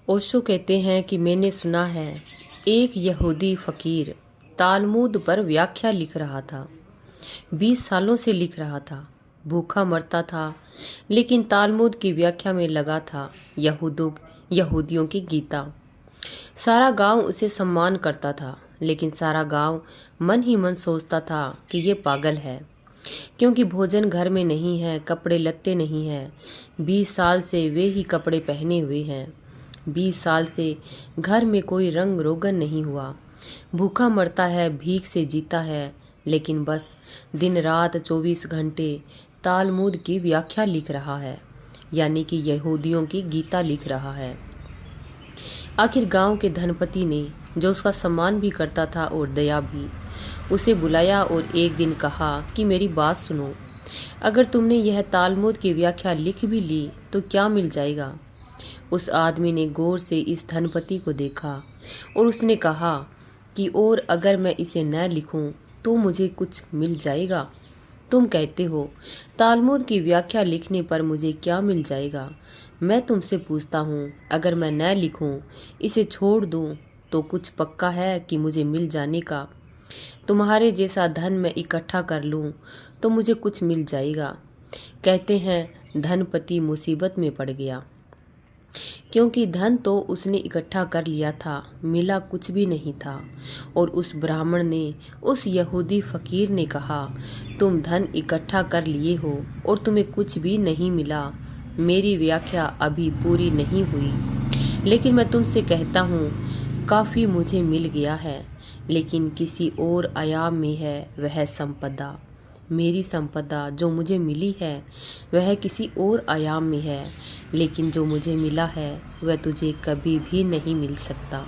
ओशो कहते हैं कि मैंने सुना है एक यहूदी फ़कीर तालमुद पर व्याख्या लिख रहा था। 20 सालों से लिख रहा था, भूखा मरता था, लेकिन तालमुद की व्याख्या में लगा था। यहूदियों की गीता। सारा गांव उसे सम्मान करता था, लेकिन सारा गांव मन ही मन सोचता था कि ये पागल है, क्योंकि भोजन घर में नहीं है, कपड़े लत्ते नहीं हैं। 20 साल से वे ही कपड़े पहने हुए हैं। 20 साल से घर में कोई रंग रोगन नहीं हुआ। भूखा मरता है, भीख से जीता है, लेकिन बस दिन रात 24 घंटे तालमुद की व्याख्या लिख रहा है, यानी कि यहूदियों की गीता लिख रहा है। आखिर गांव के धनपति ने, जो उसका सम्मान भी करता था और दया भी, उसे बुलाया और एक दिन कहा कि मेरी बात सुनो, अगर तुमने यह तालमुद की व्याख्या लिख भी ली तो क्या मिल जाएगा। उस आदमी ने गौर से इस धनपति को देखा और उसने कहा कि और अगर मैं इसे न लिखूं तो मुझे कुछ मिल जाएगा। तुम कहते हो तालमुद की व्याख्या लिखने पर मुझे क्या मिल जाएगा। मैं तुमसे पूछता हूँ, अगर मैं न लिखूं, इसे छोड़ दूं, तो कुछ पक्का है कि मुझे मिल जाने का। तुम्हारे जैसा धन मैं इकट्ठा कर लूं तो मुझे कुछ मिल जाएगा। कहते हैं धनपति मुसीबत में पड़ गया, क्योंकि धन तो उसने इकट्ठा कर लिया था, मिला कुछ भी नहीं था। और उस ब्राह्मण ने, उस यहूदी फकीर ने कहा, तुम धन इकट्ठा कर लिए हो और तुम्हें कुछ भी नहीं मिला। मेरी व्याख्या अभी पूरी नहीं हुई, लेकिन मैं तुमसे कहता हूँ काफ़ी मुझे मिल गया है, लेकिन किसी और आयाम में है वह संपदा। मेरी संपदा जो मुझे मिली है वह किसी और आयाम में है, लेकिन जो मुझे मिला है वह तुझे कभी भी नहीं मिल सकता।